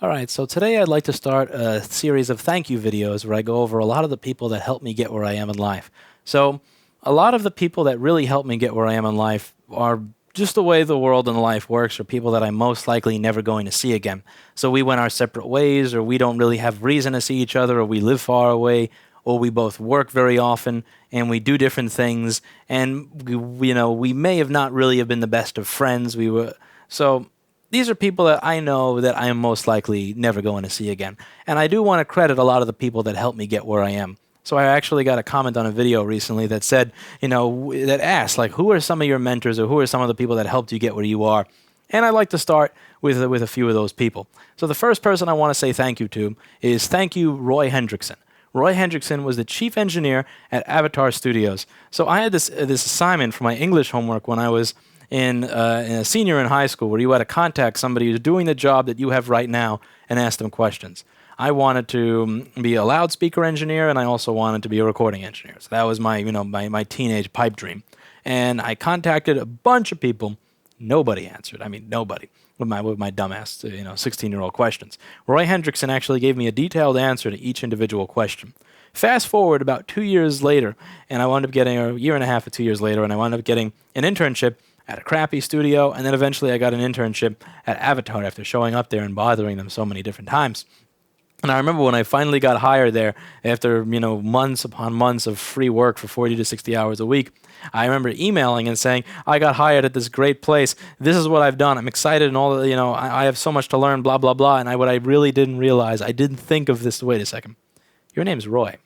Alright, so today I'd like to start a series of thank you videos where I go over a lot of the people that helped me get where I am in life. So, a lot of the people that really helped me get where I am in life are just the way the world and life works, are people that I'm most likely never going to see again. So we went our separate ways, or we don't really have reason to see each other, or we live far away, or we both work very often, and we do different things, and we may have not really have been the best of friends. So these are people that I know that I am most likely never going to see again. And I do want to credit a lot of the people that helped me get where I am. So I actually got a comment on a video recently that said, that asked, like, who are some of your mentors or who are some of the people that helped you get where you are? And I'd like to start with a few of those people. So the first person I want to say thank you to is thank you, Roy Hendrickson. Roy Hendrickson was the chief engineer at Avatar Studios. So I had this assignment for my English homework when I was in a senior in high school, where you had to contact somebody who's doing the job that you have right now and ask them questions. I wanted to be a loudspeaker engineer, and I also wanted to be a recording engineer. So that was my teenage pipe dream. And I contacted a bunch of people. Nobody answered. I mean, nobody. With my dumbass, 16-year-old questions. Roy Hendrickson actually gave me a detailed answer to each individual question. Fast forward about 2 years later, and I wound up getting a year and a half or 2 years later, and I wound up getting an internship at a crappy studio, and then eventually I got an internship at Avatar after showing up there and bothering them so many different times. And I remember when I finally got hired there, after months upon months of free work for 40 to 60 hours a week, I remember emailing and saying, I got hired at this great place. This is what I've done. I'm excited and all that, I have so much to learn, blah, blah, blah. And what I really didn't realize, I didn't think of this. Wait a second. Your name's Roy.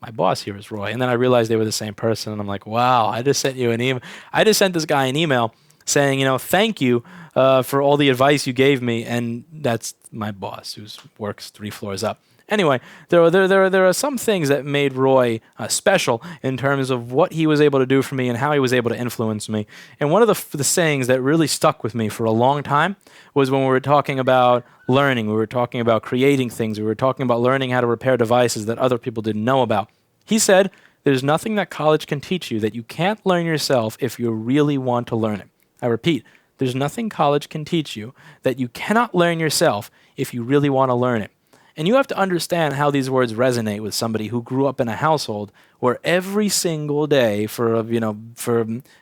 My boss here is Roy. And then I realized they were the same person. And I'm like, wow, I just sent you an email. I just sent this guy an email saying, thank you for all the advice you gave me. And that's my boss, who works 3 floors up. Anyway, there are some things that made Roy special in terms of what he was able to do for me and how he was able to influence me. And one of the sayings that really stuck with me for a long time was when we were talking about learning, we were talking about creating things, we were talking about learning how to repair devices that other people didn't know about. He said, there's nothing that college can teach you that you can't learn yourself if you really want to learn it. I repeat, there's nothing college can teach you that you cannot learn yourself if you really want to learn it. And you have to understand how these words resonate with somebody who grew up in a household where every single day for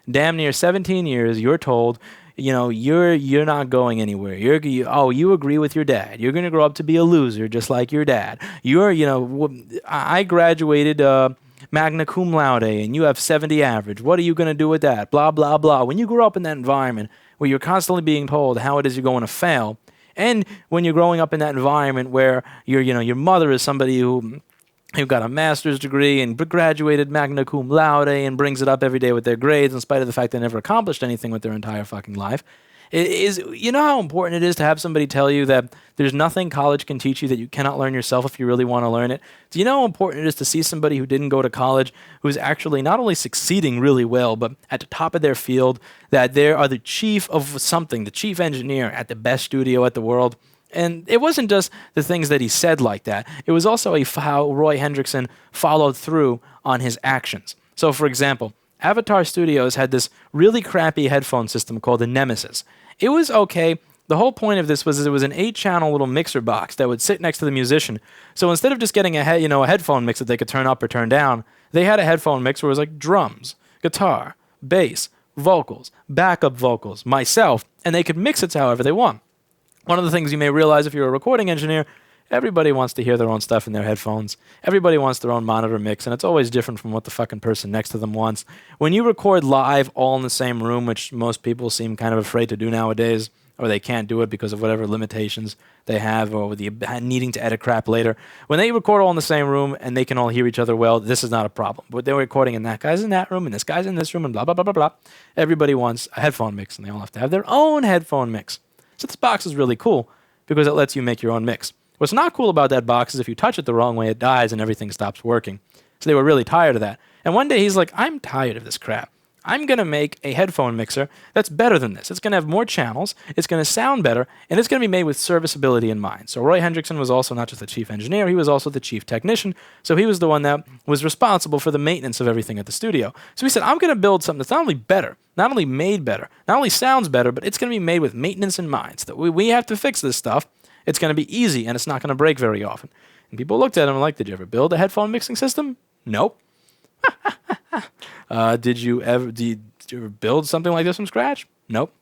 damn near 17 years you're told, you're not going anywhere. You agree with your dad. You're going to grow up to be a loser just like your dad. I graduated magna cum laude and you have 70 average. What are you going to do with that? Blah, blah, blah. When you grow up in that environment where you're constantly being told how it is you're going to fail, and when you're growing up in that environment where your mother is somebody who got a master's degree and graduated magna cum laude and brings it up every day with their grades in spite of the fact they never accomplished anything with their entire fucking life. How important it is to have somebody tell you that there's nothing college can teach you that you cannot learn yourself if you really want to learn it? Do you know how important it is to see somebody who didn't go to college, who's actually not only succeeding really well, but at the top of their field, that they are the chief of something, the chief engineer at the best studio at the world? And it wasn't just the things that he said like that. It was also how Roy Hendrickson followed through on his actions. So, for example, Avatar Studios had this really crappy headphone system called the Nemesis. It was okay. The whole point of this was it was an 8-channel little mixer box that would sit next to the musician. So instead of just getting a headphone mix that they could turn up or turn down, they had a headphone mix where it was like drums, guitar, bass, vocals, backup vocals, myself, and they could mix it however they want. One of the things you may realize if you're a recording engineer, everybody wants to hear their own stuff in their headphones. Everybody wants their own monitor mix, and it's always different from what the fucking person next to them wants. When you record live all in the same room, which most people seem kind of afraid to do nowadays, or they can't do it because of whatever limitations they have, or with the needing to edit crap later. When they record all in the same room and they can all hear each other well, this is not a problem. But they're recording and that guy's in that room and this guy's in this room and blah, blah, blah, blah, blah. Everybody wants a headphone mix and they all have to have their own headphone mix. So this box is really cool because it lets you make your own mix. What's not cool about that box is if you touch it the wrong way, it dies and everything stops working. So they were really tired of that. And one day he's like, I'm tired of this crap. I'm going to make a headphone mixer that's better than this. It's going to have more channels, it's going to sound better, and it's going to be made with serviceability in mind. So Roy Hendrickson was also not just the chief engineer, he was also the chief technician. So he was the one that was responsible for the maintenance of everything at the studio. So he said, I'm going to build something that's not only better, not only made better, not only sounds better, but it's going to be made with maintenance in mind. So that we have to fix this stuff. It's going to be easy, and it's not going to break very often. And people looked at him like, did you ever build a headphone mixing system? Nope. Did you ever build something like this from scratch? Nope.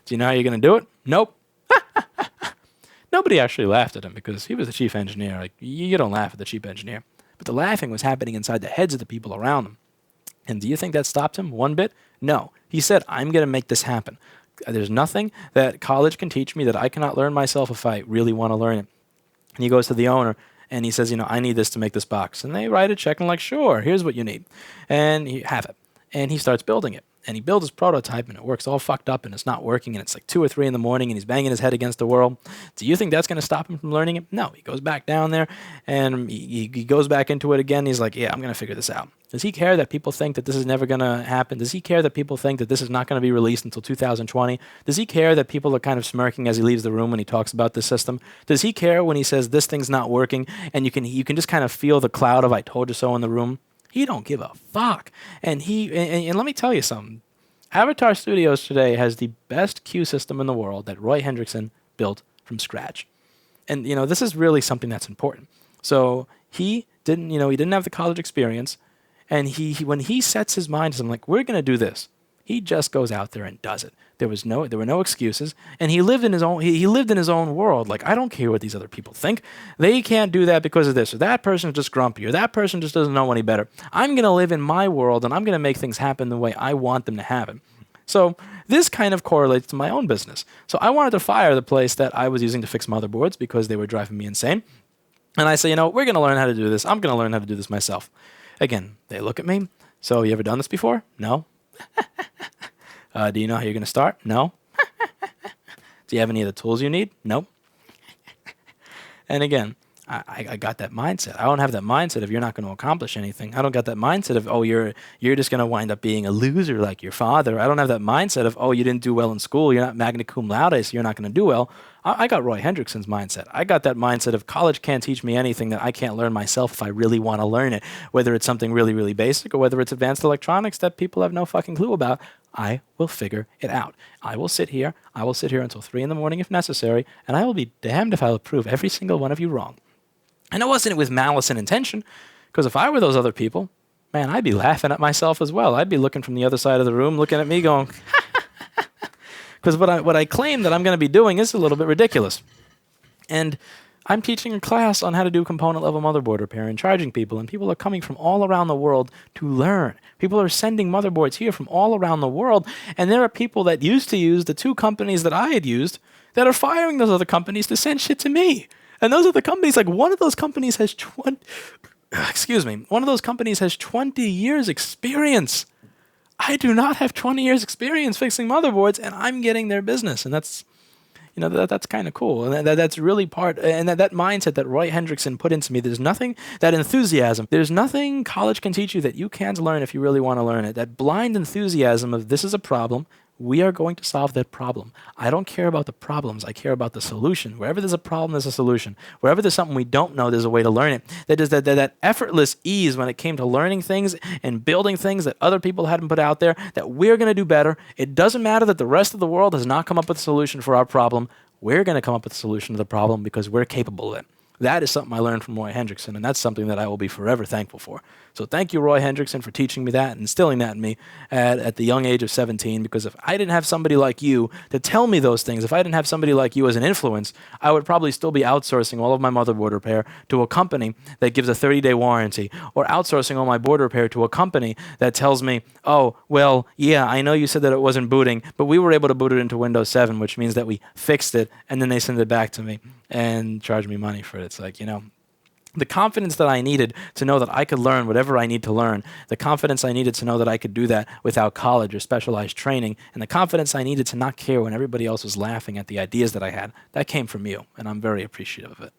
Do you know how you're going to do it? Nope. Nobody actually laughed at him because he was the chief engineer. Like, you don't laugh at the chief engineer. But the laughing was happening inside the heads of the people around him. And do you think that stopped him one bit? No. He said, I'm going to make this happen. There's nothing that college can teach me that I cannot learn myself if I really want to learn it. And he goes to the owner and he says, I need this to make this box. And they write a check and like, sure, here's what you need. And you have it. And he starts building it. And he builds his prototype and it works all fucked up and it's not working and it's like 2 or 3 in the morning and he's banging his head against the wall. Do you think that's going to stop him from learning it? No. He goes back down there and he goes back into it again. He's like, yeah, I'm going to figure this out. Does he care that people think that this is never going to happen? Does he care that people think that this is not going to be released until 2020? Does he care that people are kind of smirking as he leaves the room when he talks about this system? Does he care when he says this thing's not working and you can just kind of feel the cloud of I told you so in the room? He don't give a fuck. And let me tell you something. Avatar Studios today has the best queue system in the world that Roy Hendrickson built from scratch. And, this is really something that's important. So he didn't have the college experience. And when he sets his mind to something like, we're going to do this, he just goes out there and does it. There were no excuses. And he lived in his own world. Like, I don't care what these other people think. They can't do that because of this. Or that person's just grumpy. Or that person just doesn't know any better. I'm going to live in my world and I'm going to make things happen the way I want them to happen. So this kind of correlates to my own business. So I wanted to fire the place that I was using to fix motherboards because they were driving me insane. And I say, we're going to learn how to do this. I'm going to learn how to do this myself. Again, they look at me. So you ever done this before? No. Do you know how you're going to start? No. Do you have any of the tools you need? No. And again, I got that mindset. I don't have that mindset of you're not going to accomplish anything. I don't got that mindset of, you're just going to wind up being a loser like your father. I don't have that mindset of, you didn't do well in school. You're not magna cum laude, so you're not going to do well. I got Roy Hendrickson's mindset. I got that mindset of college can't teach me anything that I can't learn myself if I really want to learn it, whether it's something really, really basic or whether it's advanced electronics that people have no fucking clue about. I will figure it out. I will sit here until 3 in the morning if necessary, and I will be damned if I'll prove every single one of you wrong. And it wasn't with malice and intention, because if I were those other people, man, I'd be laughing at myself as well. I'd be looking from the other side of the room, looking at me going, because what I claim that I'm going to be doing is a little bit ridiculous. And I'm teaching a class on how to do component-level motherboard repair and charging people, and people are coming from all around the world to learn. People are sending motherboards here from all around the world, and there are people that used to use the 2 companies that I had used that are firing those other companies to send shit to me. And those are the companies, like one of those companies has 20 years experience. I do not have 20 years experience fixing motherboards, and I'm getting their business. And that's, that's kind of cool. And that's really and that mindset that Roy Hendrickson put into me, that enthusiasm, there's nothing college can teach you that you can't learn if you really want to learn it. That blind enthusiasm of this is a problem. We are going to solve that problem. I don't care about the problems. I care about the solution. Wherever there's a problem, there's a solution. Wherever there's something we don't know, there's a way to learn it. That is that effortless ease when it came to learning things and building things that other people hadn't put out there, that we're going to do better. It doesn't matter that the rest of the world has not come up with a solution for our problem. We're going to come up with a solution to the problem because we're capable of it. That is something I learned from Roy Hendrickson, and that's something that I will be forever thankful for. So thank you, Roy Hendrickson, for teaching me that and instilling that in me at the young age of 17, because if I didn't have somebody like you to tell me those things, if I didn't have somebody like you as an influence, I would probably still be outsourcing all of my motherboard repair to a company that gives a 30-day warranty, or outsourcing all my board repair to a company that tells me, oh, well, yeah, I know you said that it wasn't booting, but we were able to boot it into Windows 7, which means that we fixed it, and then they send it back to me and charge me money for it. It's like, the confidence that I needed to know that I could learn whatever I need to learn, the confidence I needed to know that I could do that without college or specialized training, and the confidence I needed to not care when everybody else was laughing at the ideas that I had, that came from you, and I'm very appreciative of it.